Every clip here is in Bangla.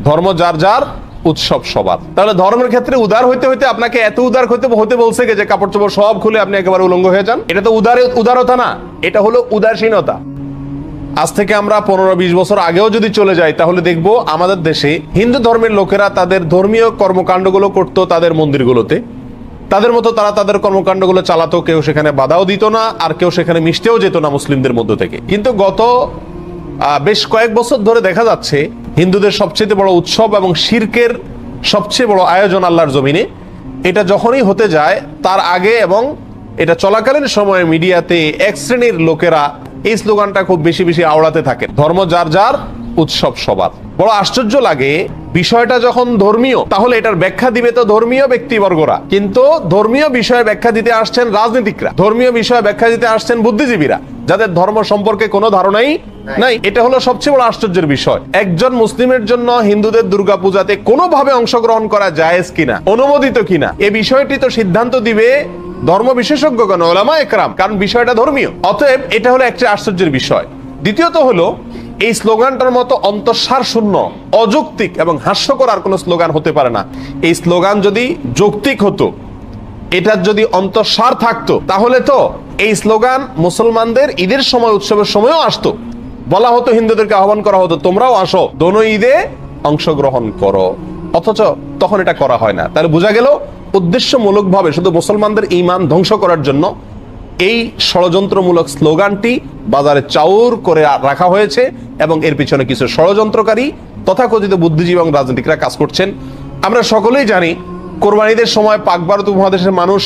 ধর্ম যার যার, উৎসব সবার। তাহলে ধর্মের ক্ষেত্রে উদার হইতে হইতে আপনাকে এত উদার হতে বলছে যে কাপড় চোপড় সব খুলে আপনি একেবারে উলঙ্গ হয়ে যান। এটা তো উদারতা না, এটা হলো উদাসীনতা। আজ থেকে আমরা 15-20 বছর আগেও যদি চলে যাই তাহলে দেখবো আমাদের দেশে হিন্দু ধর্মের লোকেরা তাদের ধর্মীয় কর্মকাণ্ডগুলো করতো তাদের মন্দিরগুলোতে, তাদের মতো তারা তাদের কর্মকাণ্ডগুলো চালাতো, কেউ সেখানে বাধাও দিত না, আর কেউ সেখানে মিশতেও যেত না মুসলিমদের মধ্য থেকে। কিন্তু গত বেশ কয়েক বছর ধরে দেখা যাচ্ছে হিন্দুদের সবচেয়ে বড় উৎসব এবং শিরকের সবচেয়ে বড় আয়োজন আল্লাহর জমিনে, এটা যখনই হতে যায় তার আগে এবং এটা চলাকালীন সময়ে মিডিয়াতে এক শ্রেণীর লোকেরা এই স্লোগানটা খুব বেশি বেশি আওড়াতে থাকে, ধর্ম যার যার, উৎসব সবার। বড় আশ্চর্য লাগে, বিষয়টা যখন ধর্মীয় তাহলে এটার ব্যাখ্যা দিবে তো ধর্মীয় ব্যক্তিবর্গরা, কিন্তু ধর্মীয় বিষয়ে ব্যাখ্যা দিতে আসছেন রাজনীতিকরা, ধর্মীয় বিষয়ে ব্যাখ্যা দিতে আসছেন বুদ্ধিজীবীরা, যাদের ধর্ম সম্পর্কে কোনো ধারণাই নাই। এটা হলো সবচেয়ে বড় আশ্চর্যের বিষয়। একজন মুসলিমের জন্য হিন্দুদের দুর্গাপূজাতে কোনোভাবে অংশগ্রহণ করা জায়েজ কিনা, অনুমোদিত কিনা, এই বিষয়টি তো সিদ্ধান্ত দিবে ধর্ম বিশেষজ্ঞগণ, ওলামা একরাম, কারণ বিষয়টা ধর্মীয়। অতএব এটা হলো একটা আশ্চর্যের বিষয়। দ্বিতীয়ত হলো এই স্লোগানটার মতো অন্তঃসার শূন্য, অযৌক্তিক এবং হাস্যকর আর কোনো স্লোগান হতে পারে না। এই স্লোগান যদি যৌক্তিক হতো, এটার যদি অন্তঃসার থাকতো, তাহলে তো এই স্লোগান মুসলমানদের ঈদের সময়, উৎসবের সময়ও আসতো। বলা হতো, হিন্দুদেরকে আহ্বান করা হতো, তোমরাও আসো, দোনো ঈদে অংশগ্রহণ করো। অথচ তখন এটা করা হয় না। তাহলে বোঝা গেল উদ্দেশ্যমূলকভাবে শুধু মুসলমানদের ঈমান ধ্বংস করার জন্য এই ষড়যন্ত্রমূলক স্লোগানটি বাজারে চাউর করে রাখা হয়েছে এবং এর পিছনে কিছু ষড়যন্ত্রকারী তথাকথিত বুদ্ধিজীবী এবং রাজনীতিকরা কাজ করছেন। আমরা সকলেই জানি কোরবানিদের সময় পাক ভারত উপমহাদেশের মানুষ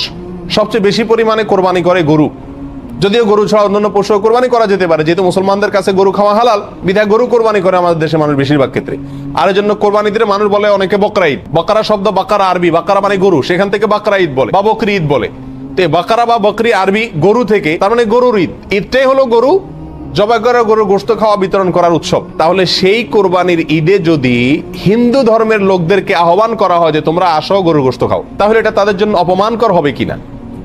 সবচেয়ে বেশি পরিমাণে কোরবানি করে গরু। যদিও গরু ছাড়া অন্যান্য পশু কোরবানি করা যেতে পারে, যেহেতু মুসলমানদের কাছে গরু খাওয়া হালাল, বিধায় গরু কোরবানি করে আমাদের দেশের মানুষ বেশিরভাগ ক্ষেত্রে। আর এই জন্য কোরবানিদের মানুষ বলে অনেকে বকরা ঈদ। বকরা শব্দ বাকারা আরবি, বাকারা মানে গরু, সেখান থেকে বাকরা ঈদ বলে বা বকরি ঈদ বলে। তো বাকারা বা বকরি আরবি গরু থেকে, তার মানে গরুর ঈদ। ঈদটাই হলো গরু জবাই করে গরুর গোশত খাওয়া, বিতরণ করার উৎসব। তাহলে সেই কোরবানির ঈদে যদি হিন্দু ধর্মের লোকদেরকে আহ্বান করা হয় যে তোমরা আসো গরুর গোশত খাও, তাহলে এটা তাদের জন্য অপমানকর হবে কিনা,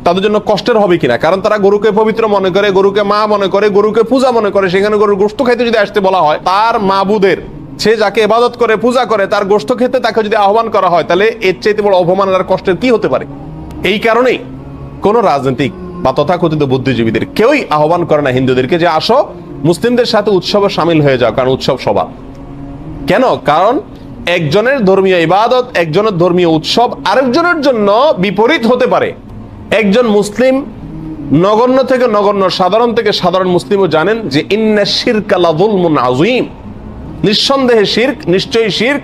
তাদের জন্য কষ্টের হবে কিনা? কারণ তারা গরুকে পবিত্র মনে করে, গরুকে মা মনে করে, গরুকে পূজা মনে করে। সেখানে গরুর গোশত খাইতে যদি আসতে বলা হয়, তার মাবুদের, সে যাকে ইবাদত করে, পূজা করে, তার গোশত খেতে তাকে যদি আহ্বান করা হয়, তাহলে এর চাইতে বড় অপমান আর কষ্টের কি হতে পারে? এই কারণেই কোন রাজনৈতিক বা তথাকথিত বুদ্ধিজীবীদের কেউই আহ্বান করে না হিন্দুদেরকে যে আসো মুসলিমদের সাথে উৎসবে সামিল হয়ে যাও, কারণ উৎসব সবার। কেন? কারণ একজনের ধর্মীয় ইবাদত, একজনের ধর্মীয় উৎসব আরেকজনের জন্য বিপরীত হতে পারে। একজন মুসলিম নগণ্য থেকে নগণ্য, সাধারণ থেকে সাধারণ মুসলিমও জানেন যে ইন্না শিরকা লাযুলমুন আযীম, নিঃসন্দেহে শিরক, নিশ্চয়ই শিরক